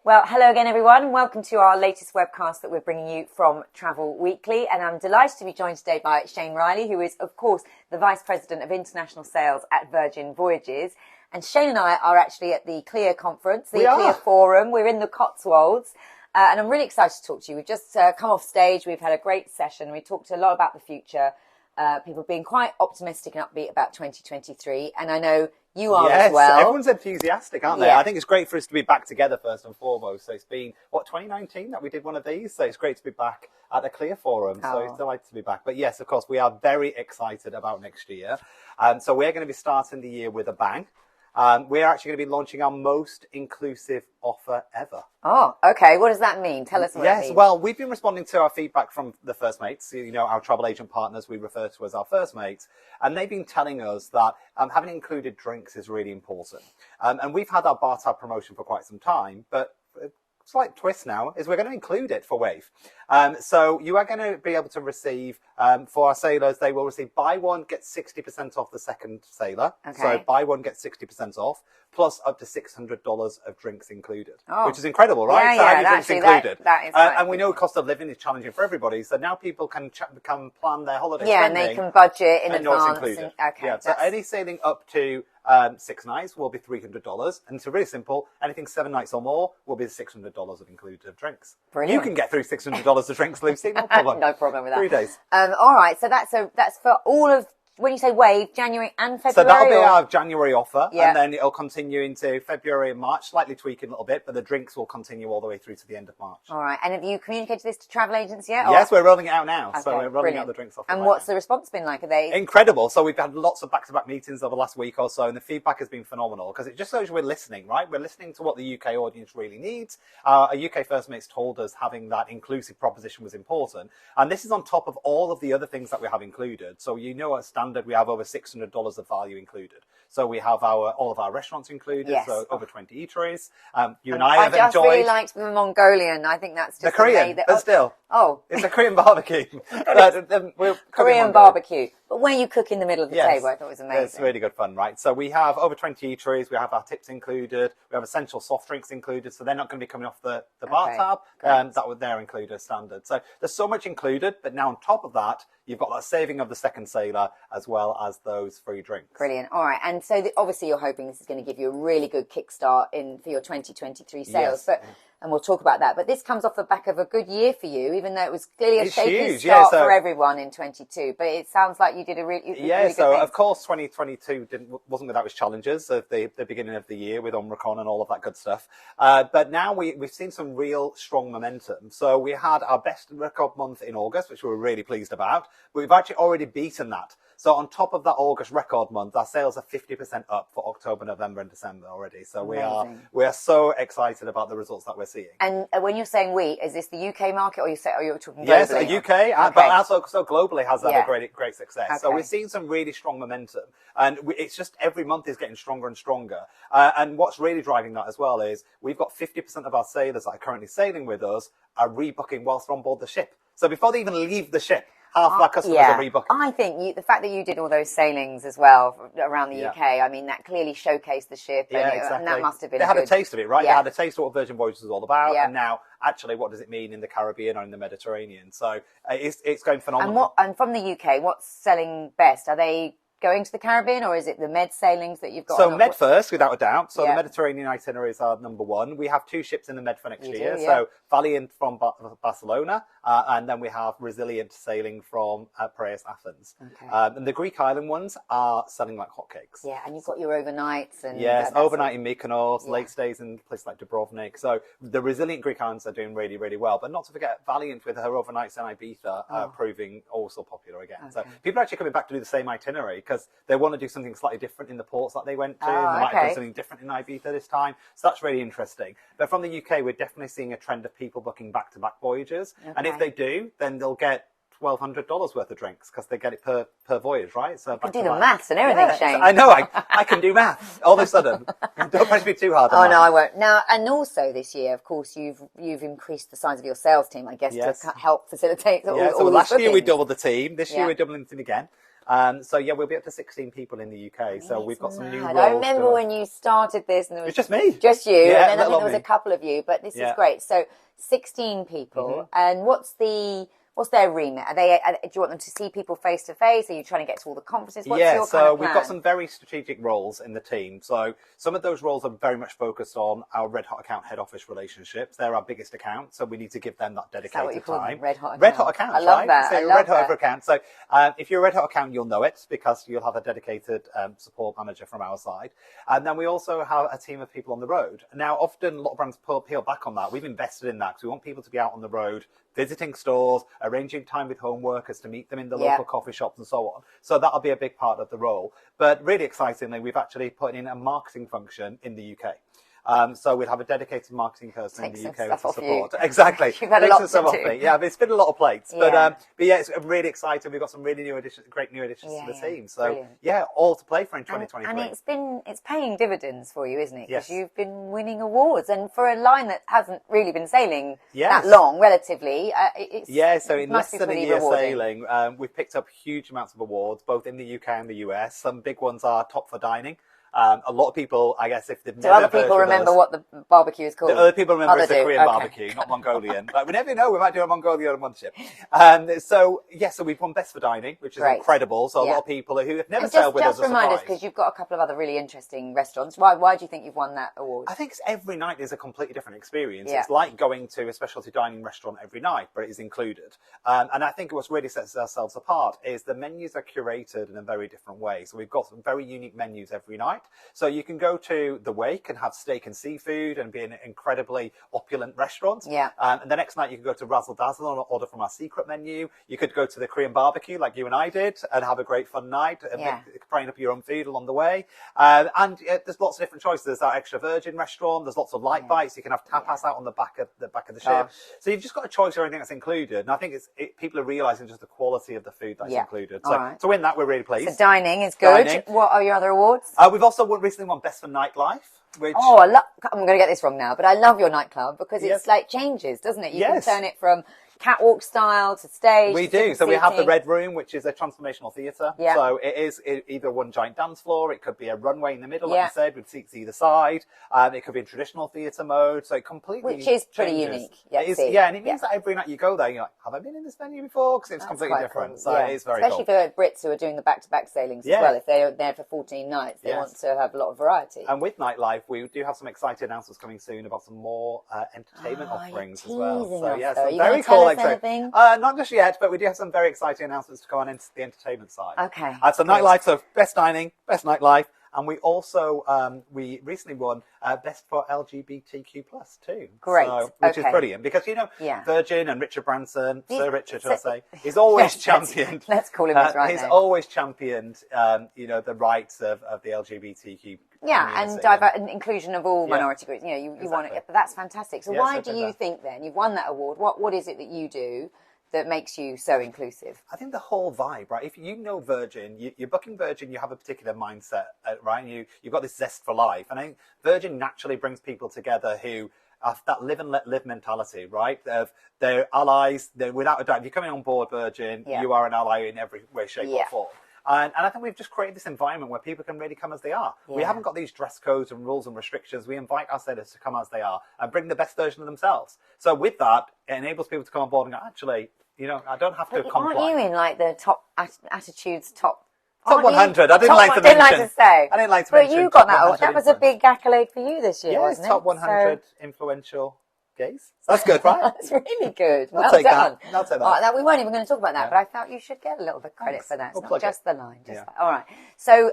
Well, hello again, everyone. Welcome to our latest webcast that we're bringing you from Travel Weekly. And I'm delighted to be joined today by Shane Riley, who is, of course, the Vice President of International Sales at Virgin Voyages. And Shane and I are actually at the Clear Conference, the Clear Forum. We're in the Cotswolds. And I'm really excited to talk to you. We've just come off stage. We've had a great session. We talked a lot about the future. People being quite optimistic and upbeat about 2023. And I know you are as well. Everyone's enthusiastic, aren't they? Yeah. I think it's great for us to be back together first and foremost. So it's been, 2019 that we did one of these? So it's great to be back at the Clear Forum. So it's delighted to be back. But yes, of course, we are very excited about next year. So we're going to be starting the year with a bang. We're actually going to be launching our most inclusive offer ever. Oh, okay. What does that mean? Tell us what it means. Yes, well, we've been responding to our feedback from the First Mates, our travel agent partners we refer to as our First Mates, and they've been telling us that having included drinks is really important. And we've had our bar tab promotion for quite some time, but a slight twist now is we're going to include it for Wave. So you are going to be able to receive, for our sailors, they will receive buy one, get 60% off the second sailor. Okay. So buy one, get 60% off, plus up to $600 of drinks included, which is incredible, right? Yeah, drinks included. That is and we know cost of living is challenging for everybody, so now people can plan their holiday spending. And they can budget in advance. Know it's included. So any sailing up to 6 nights will be $300, and it's really simple. Anything 7 nights or more will be $600 of included drinks. Brilliant. You can get through $600 of drinks, Lucy. No problem. No problem with that. 3 days. All right. So that's for all of. When you say Wave, January and February? So that'll be our January offer, and then it'll continue into February and March, slightly tweaking a little bit, but the drinks will continue all the way through to the end of March. All right. And have you communicated this to travel agents yet? Yes, we're rolling it out now. Okay, so we're rolling out the drinks offer. And what's the response been like? Are they incredible? So we've had lots of back-to-back meetings over the last week or so, and the feedback has been phenomenal because it just shows we're listening, right? We're listening to what the UK audience really needs. Our UK First Mates told us having that inclusive proposition was important, and this is on top of all of the other things that we have included. So at standard we have over $600 of value included. So we have all of our restaurants included, so over 20 eateries. You and I have enjoyed. I just really liked the Mongolian. I think that's just the Korean, but still. Oh. It's a Korean barbecue. Korean barbecue. But when you cook in the middle of the table, I thought it was amazing. It's really good fun, right? So we have over 20 eateries. We have our tips included. We have essential soft drinks included. So they're not going to be coming off the bar tab. They're included as standard. So there's so much included. But now on top of that, you've got that saving of the second sailor as well as those free drinks. Brilliant. All right. And so obviously you're hoping this is going to give you a really good kickstart for your 2023 sales. Yes. And we'll talk about that. But this comes off the back of a good year for you, even though it was clearly a shaky start for everyone in 22. But it sounds like you did a really good thing. Of course 2022 wasn't without its challenges at the beginning of the year with Omicron and all of that good stuff. But now we've seen some real strong momentum. So we had our best record month in August, which we were really pleased about. But we've actually already beaten that. So on top of that August record month, our sales are 50% up for October, November and December already. So we are so excited about the results that we're seeing. And when you're saying is this the UK market or you're talking globally? Yes, the UK, but also globally has had a great success. Okay. So we're seeing some really strong momentum. And it's just every month is getting stronger and stronger. And what's really driving that as well is we've got 50% of our sailors that are currently sailing with us are rebooking whilst they're on board the ship. So before they even leave the ship, half of our customers are rebooking. I think the fact that you did all those sailings as well around the UK, I mean, that clearly showcased the ship. And that must have been They had a taste of it, right? Yeah. They had a taste of what Virgin Voyages was all about. And now, actually, what does it mean in the Caribbean or in the Mediterranean? So it's going phenomenal. And from the UK, what's selling best? Are they going to the Caribbean, or is it the Med sailings that you've got? So Med first, without a doubt. So the Mediterranean itineraries are number one. We have 2 ships in the Med for next year. So Valiant from Barcelona, and then we have Resilient sailing from Piraeus, Athens. Okay. And the Greek island ones are selling like hotcakes. Yeah, and you've got your overnights. And overnight in Mykonos, late stays in places like Dubrovnik. So the Resilient Greek islands are doing really, really well. But not to forget, Valiant with her overnights in Ibiza are proving also popular again. Okay. So people are actually coming back to do the same itinerary because they want to do something slightly different in the ports that they went to. They might have done something different in Ibiza this time. So that's really interesting. But from the UK, we're definitely seeing a trend of people booking back-to-back voyages. Okay. And if they do, then they'll get $1,200 worth of drinks because they get it per voyage, right? So you can do the maths and everything, Shane. I know, I can do maths all of a sudden. Don't press me too hard on that. No, I won't. Now, and also this year, of course, you've increased the size of your sales team, I guess, to help facilitate all so these last year we bookings. doubled the team. This year we're doubling it again. So yeah, we'll be up to 16 people in the UK. So we've got some new roles. I remember when you started this, and it was just me, just you, yeah, and then I think there was a couple of you. But this is great. So 16 people, and what's their remit? Do you want them to see people face to face? Are you trying to get to all the conferences? What's your kind of plan? We've got some very strategic roles in the team. So some of those roles are very much focused on our Red Hot account head office relationships. They're our biggest account, so we need to give them that dedicated time. Red Hot accounts, I love that. So Red Hot account. So if you're a Red Hot account, you'll know it because you'll have a dedicated support manager from our side. And then we also have a team of people on the road. Now, often a lot of brands peel back on that. We've invested in that because we want people to be out on the road, visiting stores, arranging time with home workers to meet them in the local coffee shops and so on. So that'll be a big part of the role. But really excitingly, we've actually put in a marketing function in the UK. So we'll have a dedicated marketing person in the UK to support. Exactly. You've had a lot to do. Yeah, but it's been a lot of plates. But yeah, it's really exciting. We've got some really great new additions to the team. So brilliant. yeah, all to play for in 2023. And it's paying dividends for you, isn't it? Yes. Because you've been winning awards, and for a line that hasn't really been sailing that long, relatively, so in less than a year sailing, we've picked up huge amounts of awards, both in the UK and the US. Some big ones are Top for Dining. A lot of people, I guess, if they've never heard of us... Do other people remember what the barbecue is called? Other people remember it's a Korean barbecue, not Mongolian. Like, we never know, we might do a Mongolian on one ship. So we've won Best for Dining, which is incredible. So a lot of people who have never sailed with us are surprised. Just remind us, because you've got a couple of other really interesting restaurants. Why do you think you've won that award? I think every night is a completely different experience. It's like going to a specialty dining restaurant every night, but it is included. And I think what really sets ourselves apart is the menus are curated in a very different way. So we've got some very unique menus every night. So you can go to the Wake and have steak and seafood and be in an incredibly opulent restaurant. And the next night you can go to Razzle Dazzle and order from our secret menu. You could go to the Korean barbecue like you and I did and have a great fun night and frying up your own food along the way. And there's lots of different choices. There's our extra virgin restaurant. There's lots of light bites. You can have tapas out on the back of the ship. So you've just got a choice of everything that's included. And I think people are realizing just the quality of the food that's included. So to win that, we're really pleased. So dining is good. What are your other awards? We've also recently won Best for Nightlife. Which... I'm going to get this wrong now, but I love your nightclub because it's like changes, doesn't it? You can turn it from catwalk style to stage. We do. So we have the Red Room, which is a transformational theatre. So it is either one giant dance floor. It could be a runway in the middle, like you said, with seats either side. It could be in traditional theatre mode. So it completely Which is pretty changes. unique. And it means that every night you go there, you're like, have I been in this venue before? Because it's completely different. Cool. So it is very Especially for Brits who are doing the back-to-back sailings as well. If they're there for 14 nights, they want to have a lot of variety. And with Nightlife, we do have some exciting announcements coming soon about some more entertainment offerings as well. So some very cool exciting. Not just yet, but we do have some very exciting announcements to go on into the entertainment side. Okay. So Nightlife, so Best Dining, Best Nightlife, and we also, we recently won Best for LGBTQ+ too. Great. Which is brilliant because, Virgin and Richard Branson, Sir Richard, should I say, he's always championed. Let's call him his right name. He's always championed, the rights of the LGBTQ and inclusion of all minority groups. You want it, but that's fantastic. So why do you think then, you've won that award, what is it that you do that makes you so inclusive? I think the whole vibe, right? If you know Virgin, you're booking Virgin, you have a particular mindset, right? And you've got this zest for life. And I think Virgin naturally brings people together who have that live and let live mentality, right? They're allies. Without a doubt, if you're coming on board Virgin, you are an ally in every way, shape or form. And I think we've just created this environment where people can really come as they are. We haven't got these dress codes and rules and restrictions. We invite our sailors to come as they are and bring the best version of themselves. So with that, it enables people to come on board and go, actually, I don't have to comply. Aren't you in like the top attitudes, top 100. I didn't like to mention. I didn't like to mention. But you got that. That was a big accolade for you this year, wasn't it? Top 100 influential gays. That's good, right? That's really good. I'll take that. We weren't even going to talk about that, but I felt you should get a little bit of credit for that. It's not just the line. All right. So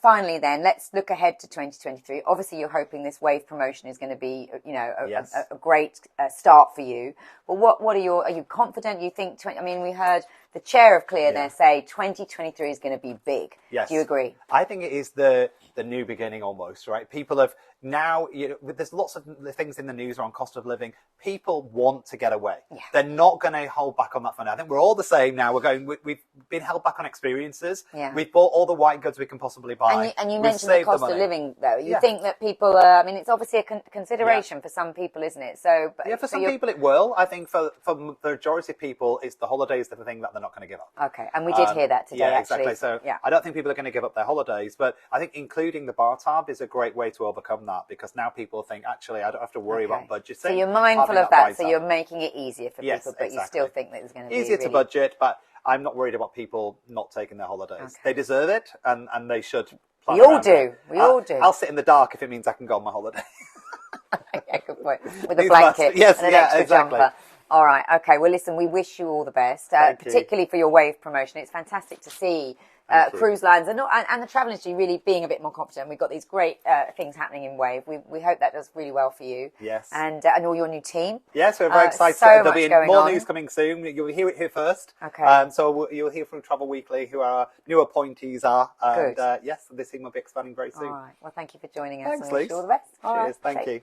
finally then, let's look ahead to 2023. Obviously, you're hoping this wave promotion is going to be, a great start for you. But are you confident? You think, we heard the chair of Clear there say 2023 is going to be big. Yes. Do you agree? I think it is the new beginning almost, right? People have now, there's lots of things in the news around cost of living. People want to get away. They're not going to hold back on that for now. I think we're all the same now. We've been held back on experiences. We've bought all the white goods we can possibly buy. And you mentioned the cost of living, though. You think that people, it's obviously a consideration for some people, isn't it? So, for some people it will. I think for the majority of people, it's the holidays that are the thing that they're not going to give up. Okay, and we did hear that today, yeah, actually. exactly. So I don't think people are going to give up their holidays, but I think including the bar tab is a great way to overcome that, because now people think, actually, I don't have to worry about budgeting. So you're mindful of that, so you're making it easier for people, but you still think that it's going to be easier to budget, but I'm not worried about people not taking their holidays. They deserve it, and they should. We all do. We all do. I'll sit in the dark if it means I can go on my holiday. Yeah, good point. With a blanket and an extra jumper. All right. Okay. Well, listen, we wish you all the best, particularly for your wave promotion. It's fantastic to see cruise lines and the travel industry really being a bit more confident. We've got these great things happening in Wave. We hope that does really well for you. Yes. And all your new team. Yes, we're very excited. So There'll much be going more on. news coming soon. You'll hear it here first. Okay. So you'll hear from Travel Weekly, who our new appointees are. And Good. Yes, the team will be expanding very soon. All right. Well, thank you for joining us. Thanks, and we wish Luce. you all the best. Cheers. Thank you.